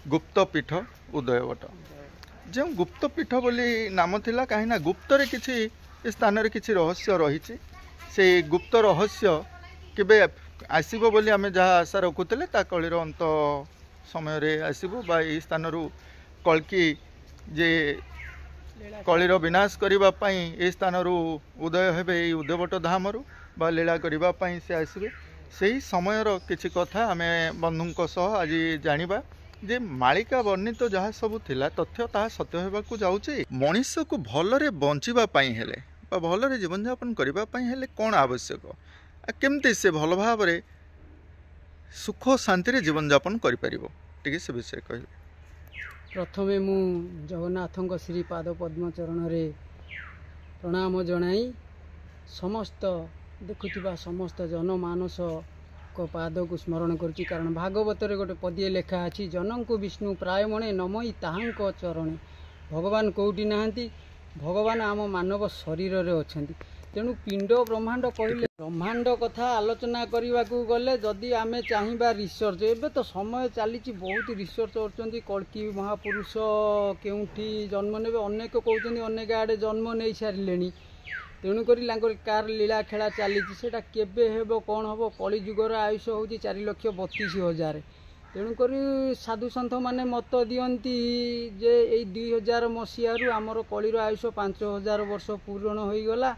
गुप्तपीठ उदयवट जो गुप्तपीठ बोली नाम थिला कहीं गुप्तरे किसी स्थान रे किसी रहस्य रही से गुप्त रहस्य केबे आसीबो बोली आमे जहाँ आशा रखुले कलिर अंत समय रे आसीबो बा ए स्थान रु कल्कि जे कलिर विनाश करबा पई ए स्थान रु उदय हेबे ए उदयवट धाम रु बा लीला करबा पई से आसीबे सही समय किछि कथा आमे बंधुंक सह आज जानिबा जे मालिका वर्णित तो जहाँ सब थिला तथ्य ताहा सत्य हेबाकू जाउछि। मनुष्य को भलरे बंचिबा पई हेले बा भलरे जीवन यापन करबा पई हेले कोन आवश्यक केमती से भल भाव रे सुख शांति रे जीवन यापन करि परिबो ठीक से विषय कहबे। प्रथमे मु जगन्नाथଙ୍କ श्री पाद पद्म चरण रे प्रणाम जनाई समस्त देखुथिबा समस्त जनमानस को पाद को स्मरण करुच्ची कारण भागवत रे गोटे पदिए लेखा अछि जनन को विष्णु प्राय मणे नमई ताहांक चरणे भगवान कोउटी नाहंती भगवान आम मानव शरीर रे अछंती तेणु पिंड ब्रह्मांड कहले ब्रह्मांड कथा आलोचना करने को गले जदि आमे चाहिबा रिसर्च एबे तो समय चली बहुत रिसर्च करछंती कल्कि महापुरुष केउठी जन्म नेबे अनेक कहउछंती अनेक आडे जन्म नहीं सारिलेनी तेणुक कार लीला खेला चली केबे हेबो कौन हम कलिजुगर आयुष हूँ 4,32,000 तेणुक साधु सन्थ माने मत दियंती जे यही 2000 मसीह आमर कलिर आयुष 5,000 वर्ष पूर्ण हो गला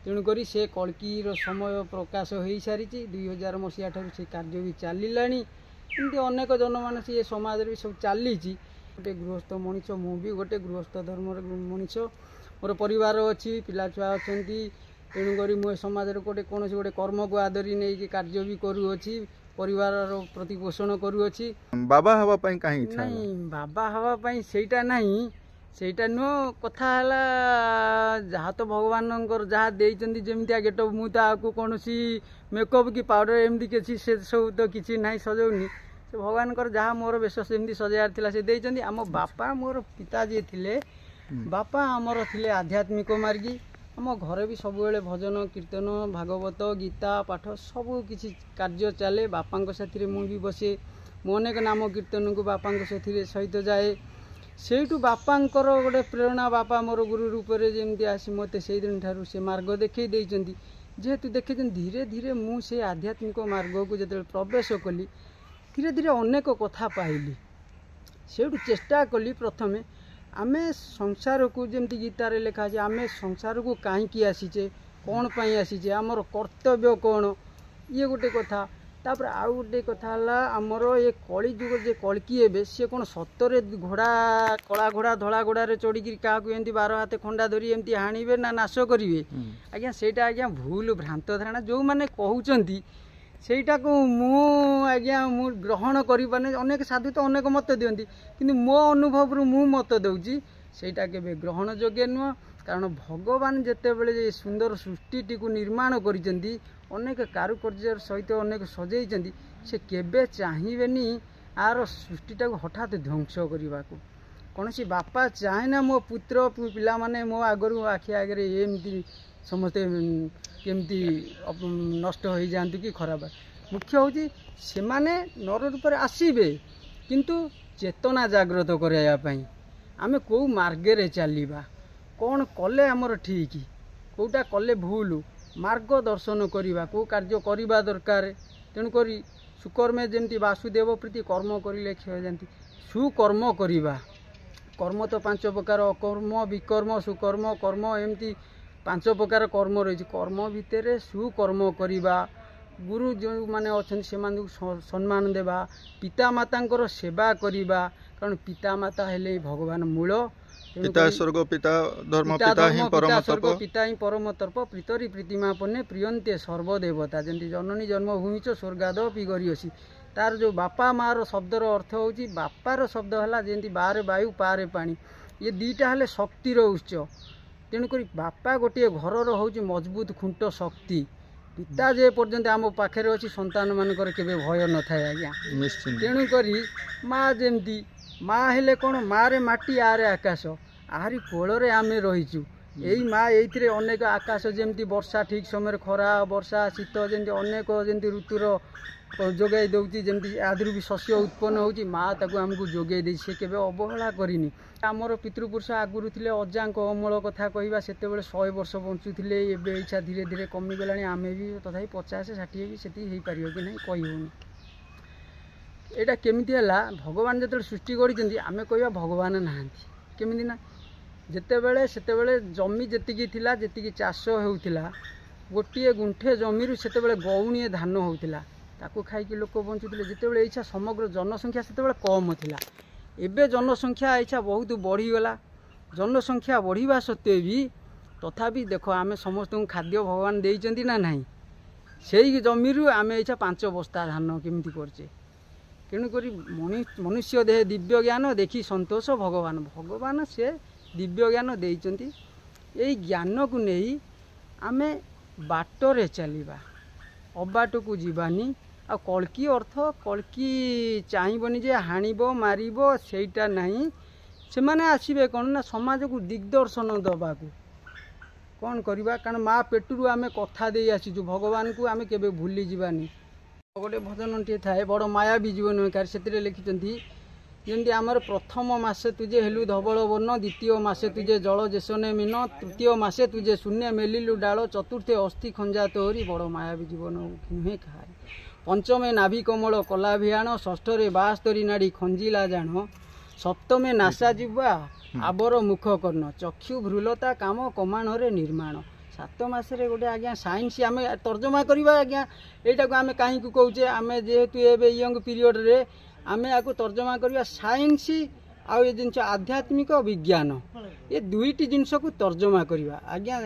तेणुक से कल्कीर समय प्रकाश हो सारी 2000 मसीहा ठार से कार्य भी चलला एमती अनेक जनमानस ये समाज भी सब चली गोटे गृहस्थ मनीष मु भी गोटे गृहस्थ धर्म मनीष मोर परिवार अच्छी पिला छुआ अच्छा तेणुक मुझे समाज गोटे कौन गोटे कर्म को आदरी नहीं कार्य भी करुच्छी परिवार प्रतिपोषण करुच्छी। बाबा हवा पाई कहीं नहीं बाबा हवा पाई सेटा नहीं सेटा नुह कथा जहाँ तो भगवान जहाँ देती जमी गेटअप मुझे कौन मेकअप कि पाउडर एमती किसी से सब तो किसी ना सजाऊनी से भगवान जहाँ मोर बेश सेमती सजायार से देती आम बापा मोर पिता जी थे बापा आमर थिले आध्यात्मिक मार्गी आम घरे भी सब भजन कीर्तन भागवत गीता पाठ सब किसी कार्य चले बापा साथी मुझे बसे मु अनेक नाम कीर्तन को बापा सहित जाए सेठू बापांकर गोटे प्रेरणा बापा मोर गुरु रूप से जमी आसी मत से दिन ठार से मार्ग देखई देइचंती जेहेतु देखे धीरे धीरे मुझे आध्यात्मिक मार्ग को जो प्रवेश कली धीरे धीरे अनेक कथा पाइली सेठू चेष्टा कली प्रथमे आमे संसार को जमती गीतार लिखा है आमे संसार को कहीं आसीचे कौन पाई आसीचे आमर कर्तव्य कौन ये गोटे कथा तापर आउ गोटे कथा आमर ये कली जुग जे कल्कि एबे से कौन सतरे घोड़ा कला घोड़ा धला घोड़ा रे चढ़ी क्या एमती 12 हाथ खंडा धरी एमती हाणिबे ना नाश करिवे आज्ञा सेटा आज्ञा भूल भ्रांत धारणा जो माने कहउचंती सेटा को मु आज्ञा मु ग्रहण करि पाने अनेक साधु तो अनेक मत दियंती किंतु मो अनुभव रु मु मत दउची सेटा केबे ग्रहण योग्य नुह कारण भगवान जेते बेले सुंदर सृष्टि को निर्माण करिसेंती अनेक कारुकार्य सहित अनेक सजेइचंती से केबे चाहिबेनी आर सृष्टिटा को हठात ध्वंस करने को कौन सी बापा चाहे ना मो पुत्र पिला माने मो आगरू आखि आगे एमती समस्ते केमती नष्ट हो जातु कि खराब मुख्य हूँ से नर रूप आसबे किंतु चेतना जागृत करने आमे कौ मार्गे चलवा कौन कले आमर ठीक कौटा कले भूल मार्ग दर्शन करवा कौ कार्य करवा दरकार तेणुक सुकर्मे जमती वासुदेव प्रीति कर्म करें क्षय जाती सुकर्म करवा कर्म तो 5 प्रकार अकर्म विकर्म सुकर्म कर्म एमती 5 प्रकार कर्म रही कर्म भितर सुकर्म करवा गुरु जो माने अच्छा से सम्मान देवा पिता माता सेवा करवा कारण पिता माता हेले भगवान मूल पिता स्वर्ग पिता धर्म पिता ही परम तप पिता ही परम तप प्रीतरी प्रीतिमापन्ने प्रियंते सर्वदेवता जमी जननी जन्मभूमि च स्वर्गादपि गरियसी तार जो बापा मार शब्दर अर्थ हूँ बापार शब्द है जमी बारे वायु पारे पानी ये दीटा हेले शक्तिर उत्स तेणुक बापा गोटे घर हूँ मजबूत खुंट शक्ति पिता जे पर्यंत आम पाखे अच्छी संतान मानकर केबे भय न थाए आज्ञा तेणुक माँ जमती माँ हेले कौन मारे माटी आरे आकाश आहरी कोଳରେ आमे रहीचु यही माँ ये अनेक आकाश जमती वर्षा ठीक समय खरा वर्षा शीत जमी अनेक जमी ऋतुर जोगाई दौची जमी आदि भी शस्य उत्पन्न होची माँ ताकू आमको जोगाई दे से केबे अवहेला करिनी आमर पितृपुरुष आगुरी थे अजा अमल कथा कहवा से 100 वर्ष बंचुले एवं इच्छा धीरे धीरे कमिगला आम भी तथा 50-60 भी से पार कि ना कहीहनी यहाँ केमी है भगवान जो सृष्टि कर आम कह भगवान नहांती केमी ना जितेबले से जमी जी जी चाष होता गोटे गुंठे जमी से गौणीए धान होता ताकू खाई लोक बंचुले जिते इच्छा समग्र जनसंख्या से कम था एबे जनसंख्या इच्छा बहुत बढ़ीगला जनसंख्या बढ़िया सत्वे भी तथापि देख आम समस्त खाद्य भगवान देइचंती ना नहीं से जमी आम इच्छा 5 बस्ता धान केमती करचे तेणुक मनुष्य देह दिव्य ज्ञान देखी संतोष भगवान भगवान से दिव्य ज्ञान देइचंती यही ज्ञान को नहीं आम बाटरे चलवा अबाट को जीवानी आ कलकी अर्थ कलकी चाहिबनी जे हाणिब मारिब सेटा नहीं से माने आसीबे कौन ना समाज को दिग्दर्शन दबा को कौन करवा कारण माँ पेटू आम कथा दे आसीचु भगवान को आम केबे भूली जीवानी गोटे भजन टे थाए बड़ माया भी जीवन कार से लिखिं जमी आमर प्रथम मासे तुझे हेलु धवल वर्ण द्वितीय मासे तुझे जल जेसने मीन तृतीय मासे तुझे शून्य मेलिलु डाल चतुर्थे अस्थि खंजा तोहरी बड़ माया भी जीवन नुहे खाए पंचमे नाभि कमल कला भियाण षष्ठरे 72 नाड़ी खंजिला जान सप्तमे नासा जीवा आबर मुख कर्ण चक्षु भ्रुलता काम कमाणरे निर्माण 7 मासरे गोटे आज्ञा साइंस आम तर्जमा करवा आज्ञा यहाँ को आम कहीं कहे आम जेहेतु ए यंग पीरियड रे आम या तर्जमा करवा साइंस आउ ये जिनस आध्यात्मिक विज्ञान ये दुईटी जिनस को तर्जमा करवा आज्ञा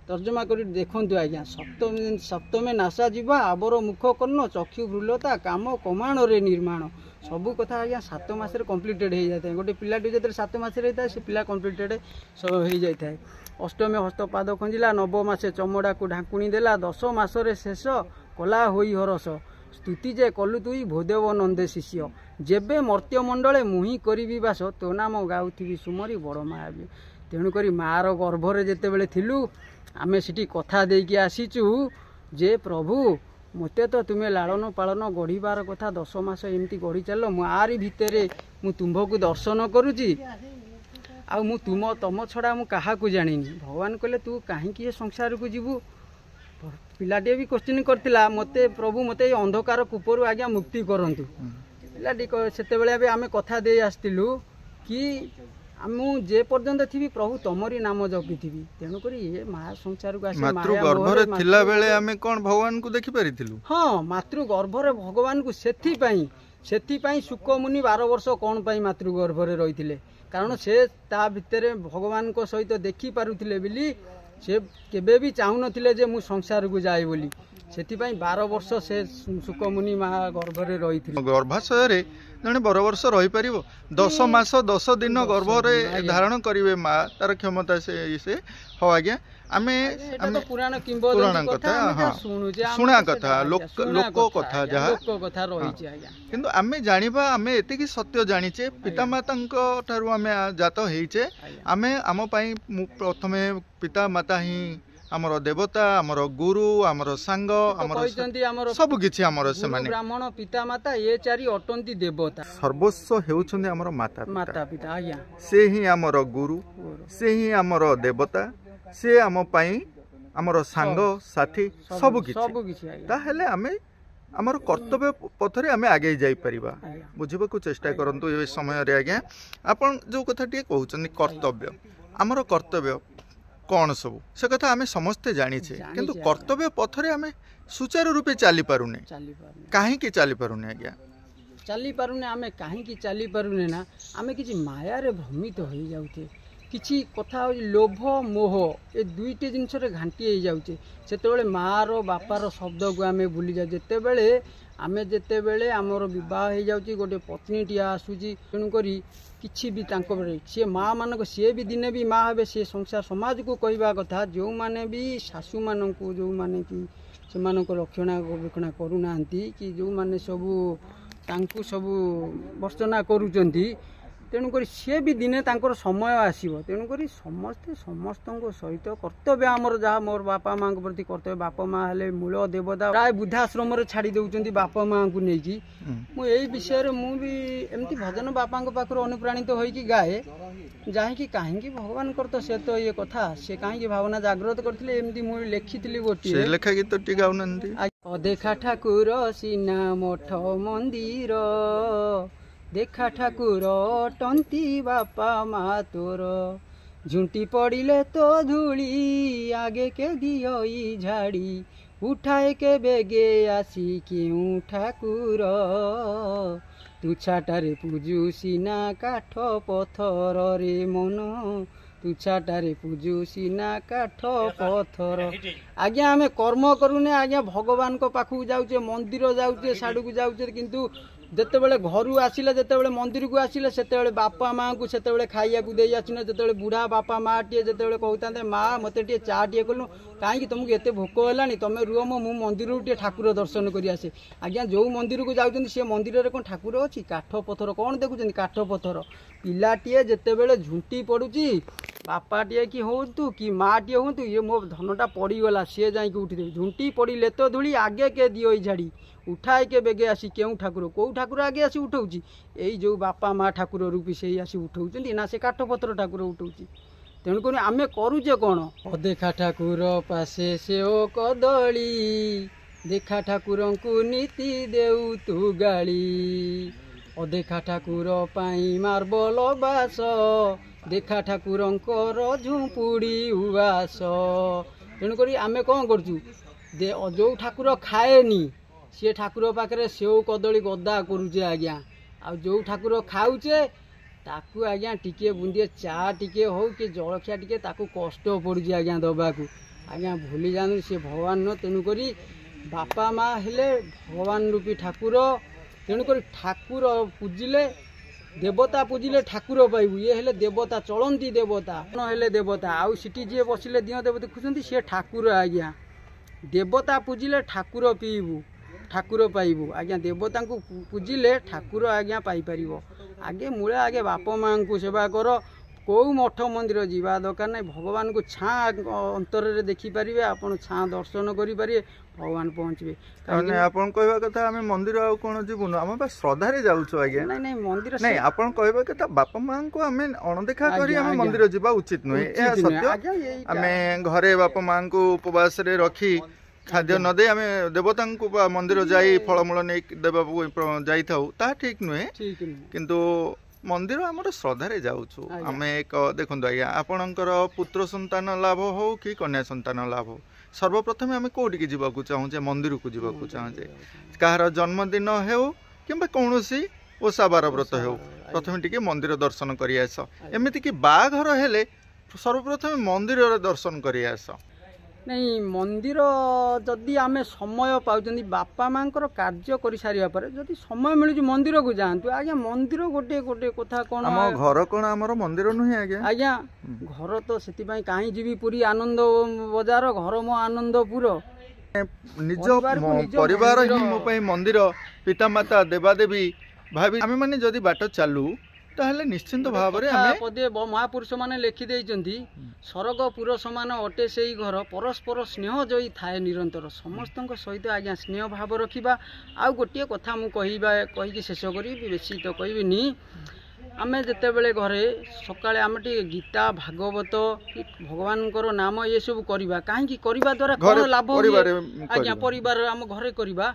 तर्जमा कर देखु आज्ञा सप्तमे नासा जीवा आबर मुख कर्ण चक्षु भ्रुलता काम कमाणरे निर्माण सबू कथा आज्ञा 7 मासरे कम्प्लीटेड हो जाए गोटे पिलाटी जो 7 मासरे होता है से पिला कम्प्लीटेड सब हो जाए है अष्टमे हस्तपाद खंजिला 9 मासे चमड़ा को ढाकुणी देला 10 मासरे शेष कला होई हरस स्तुति जे कलु तुई भोदेव नंदे शिष्य जेबे मर्त्यमंडले मुही करी बास तो नाम गाउथी सुमरी बड़ मायावी तेणुक मार गर्भरे जितेबले थिलु आम सीटी कथा देकी आसीचु जे प्रभु मते तो तुम्हें लालन पालन गढ़ीबार कथा 10 मास एमती गढ़ी चल मुरी भितर मु तुम्भको दर्शन करुची आ मु तुम छड़ा मु क्या जानी भगवान कहले तू कहीं संसार को जीवु पिलाटे भी क्वेश्चन करथिला मते प्रभु मते अंधकार कूपरु आज्ञा मुक्ति करंतु पिलाटी सेतेबेले आमे कथा दे आस्तिलु कि मु जे पर्यंत थी प्रभु तमरी नाम जपी थी तेणुक ये महा संसार को आसी मातृ गर्भरे थिला बेले आमे कोन भगवान को देखि परिथिलु हां मातृ गर्भरे भगवान को सेथि पई शुक मुनि 12 वर्ष कोन पई मातृ गर्भरे रहिथिले कारण से ता भितरे भगवान को सहित देखि पारुथिले बिली से केबे भी चाहू नथिले जे मु संसार को जाए बोली सेथिपाई 12 वर्ष से सुकमुनि माँ गर्भरे रही गर्भाशय जड़े 12 वर्ष रही पार 10 मास 10 दिन गर्भरे धारण करेंगे माँ तार क्षमता से हाँ आज्ञा आमे पुराण कथा शुणा कथा लोक कथा जहाँ किंतु आमे जानिबा आमे एतिकी सत्य जानिचे पितामाता ठारू आमे जात होइचे आमे आम पई प्रथमे पितामाता ही आमर देवता आमर गुरु आमर सांग आमर सब किछि आमर से माने ब्राह्मण पितामाता ये चारि अटंती देवता सर्वस्व हेउछन्ते आमर माता पिता आज्ञा से ही आमर गुरु से ही आमर देवता से आम पई आमर सांग साथी सब किछि ताहेले आमे आमर कर्तव्य पथरे आमे आगे जाई परिबा बुझिबा को चेष्टा करंतु ए समय रे आज्ञा आपण जो कथा टी कहउछन्ती कर्तव्य आमर कर्तव्य कौन सब से कथा आमे समस्ते जानिछे किंतु कर्तव्य पथरे आमे सुचारू रूपे चली पारुने काहे की चली पारुने आज्ञा चली पारुने आमे काहे की चली पारुने ना आमे किछि माया रे भ्रमित होई जाउते किछि कथा लोभ मोह ए दुईटे जिनस रे घांटी हो जाउचे सेतेबेले माँ रो बापार शब्द को आमे भूली जा जेतेबेले आमे जेतेबेले आमर विवाह हो जाउची गोटे पत्नी टिया आसुची तेणु करी किछि भी तांको सी माँ मानक सी भी दिने भी माँ हे सी संसार समाज को कहवा कथा जो माने भी शाशु मान को जो माने कि से रक्षणाबेक्षण करूना कि जो माने सबू तांकु सबू वर्षना करूचंती तेणुक सी भी दिने तांकर समय आसो तेणुक समस्ते समस्त सहित कर्तव्य आमर जहाँ मोर बापा माँ प्रति कर्तव्य बापा माँ हेले मूल देवता प्राय वृद्धाश्रम छाड़ी दौरान बापा माँ को लेकिन मुझे विषय मुझे एमती भजन बापा पाखर अनुप्राणित होगी गाए जहाँकि कहीं भगवान तो से तो ये कथा से कहीं भावना जागृत करते एमती मुझे लिखी गोटे लेखा गीत टी गाउनांती देखा ठाकुर सीना मठ मंदिर देखा ठाकुर टंती बापा मा तोर झुंटी पड़िले तो धूली आगे के दियोई झाड़ी उठाए के बेगे आसी क्यों ठाकुर तू छाटारे पूजू सीना काठ पथर रे मन तू छाटारे पूजू सीना काठ पथर आज्ञा आमे कर्म करूने आज्ञा भगवान को पाखु जाउचे मंदिर जाउचे साडू को जाउचे किंतु जितेबाला घर आसिले जितेबाला मंदिर को आसिले सेतेबाला बापा माँ को सेतेबाला खाइया को देई आसिने जितेबाला बुढ़ा बापा माँ टे जितेबाला कहता माँ मते टे चा टे कलु कहीं तुमको एत भोक है तुम रुह मु मंदिर टे ठाकुर दर्शन कर आसे आज्ञा जो मंदिर को जाऊँ सी मंदिर में कौन ठाकुर अच्छी काठ पथर कौन देखुं काठ पथर पिलाटे जितेबाला झुंटी पड़ुची बापाटे कि हूँ कि माँटे हूँ ये मो धनटा पड़गला सी जा उठी झुंटी पड़े तो धूली आगे के दियो झाड़ी उठाए के बेगे आसी क्यों ठाकुर कौ ठाकुर आगे आसी उठाऊँ यही जो बापा माँ ठाकुर रूपी से आसी उठाऊँ ना से काठ पथर ठाकुर उठाऊँ तेणुक आम करुचे कौन अदेखा ठाकुर पासे से ओ कदली देखा ठाकुर को नीति देउ तू गाड़ी अदेखा ठाकुर पाई मार्बल बास देखा ठाकुर झुंपुड़ी उवास तेणुक आम कौन करूँ जो ठाकुर खाएनी सी ठाकुर पाखे सेव कदली गदा करुचे आज्ञा आ जो ठाकुर खाऊचे ताकू आज्ञा टिके बुंदिए चा टिके हो कि जलखिया टिके ताकू कष्ट पड़ुची आज्ञा दबाकू आज्ञा भूली जानु से भगवान न तेणुक बापा माँ हेले भगवान रूपी ठाकुर तेणुक ठाकुर पूजिले देवता पूजिले ठाकुर पाइबू ये हेले देवता चलती देवता न हेले देवता आउ सिटी जी बसिले दिह देवता देखुं सी ठाकुर आज्ञा देवता पूजिले ठाकुर पीबू ठाकुर पाइबू आज्ञा देवता को पूजिले ठाकुर आज्ञा पाइपर आगे मूले आगे बापा माँ को सेवा कर कौ मठ मंदिर जीवा दरकार ना भगवान को छा अंतर देखिपारे आप छा दर्शन करें भगवान पहुँचे आपन कहवा कथा आमे मंदिर आ कोन जीवनु आम बा श्रद्धा रे जाउछु आज्ञा नहीं नहीं मंदिर नहीं आपन कहवा कथा बापा मां को आमे अणदेखा करी आमे मंदिर जीवा उचित नुहे ए सत्य आमे घरे बापा मां को उपवास रे रखी खाद्य न दे आमे देवता को मंदिर जाई फलमूल नै देबा जाई थाउ ता ठीक नुहे किंतु मंदिर आमर श्रद्धा जाऊँ आम एक देखो आज्ञा आपणकर पुत्र संतान लाभ हो कि कन्या संतान लाभ हो सर्वप्रथम आम कौटी जावाक चाहूचे मंदिर को जावाक चाहूचे कहार जन्मदिन हो कि कौन ओषा बार व्रत हो प्रथम टी मंदिर दर्शन कर आस एमती कि बाघर हेले सर्वप्रथम मंदिर दर्शन कर आस नहीं मंदिर जदि आम समय पाँच बापा माँ कार्य कर सारा पर जदि समय मिलूँ मंदिर को जातु आज्ञा मंदिर गोटे गोटे कथा कौन घर कौन आमर मंदिर नुहे आज्ञा आज्ञा घर तो से कहीं जीवी पूरी आनंद बजार घर मो आनंदपुर निज परिवार ही मो मंदिर पितामाता देवादेवी भाभी आम मैंने जदि बाट चालू ताहले निश्चिंत भाव पदे महापुरुष माने लिखि देइचंती स्वर्ग पुर समान अटे से घर परस्पर स्नेह जई थाए निरंतर समस्त सहित आज्ञा स्नेह भाव रखा आउ गोटे कथा कहीकि शेष करी बेसी तो कहबिनी आमे जिते बेले घरे सकाळे आमे टी गीता भागवत भगवान नाम ये सब करवा कहीं करवा द्वारा कौन लाभ आज्ञा परिवार आम घरे करवा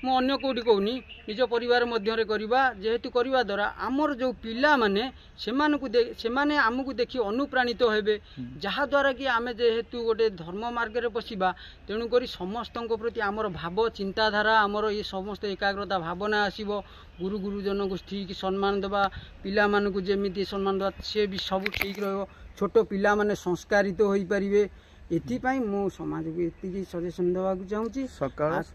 मु अन्य कौटी कहूनी निज परिवार मध्य करवा जेहेतु करवा द्वारा आमर जो पिला माने सेमाने आमको देखि अनुप्राणित हेबे जहा द्वारा कि आमे जेहेतु गोटे धर्म मार्ग रे बसिबा तेणुक समस्त प्रति आमर भाव चिंताधारा आमर ये समस्त एकाग्रता भावना आसीबो गुरु गुरुजन को ठीक सम्मान देवा पिला मानकु जेमिति सम्मान देवा से भी सब ठीक रहिबो छोट पिला माने संस्कारित होई परिबे एथिपाई मु समाज को एति सजेसन देवा चाहूँगी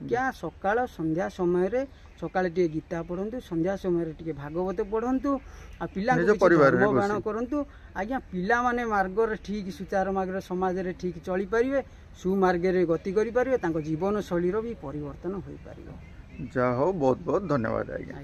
क्या सकाळ संध्या समय रे सकाळे टे गीता पढ़ंतु संध्या समय टे भागवत पढ़ंतु आ पिला धर्मबाण करंतु आज्ञा पिला माने मार्ग रे ठीक सुचार मार्ग रे समाज रे ठीक चली परिवे सुमार्ग रे गति करि परिवे तांको जीवन शैली रो भी परिवर्तन होई परिवो जा हो बहुत बहुत धन्यवाद आज्ञा।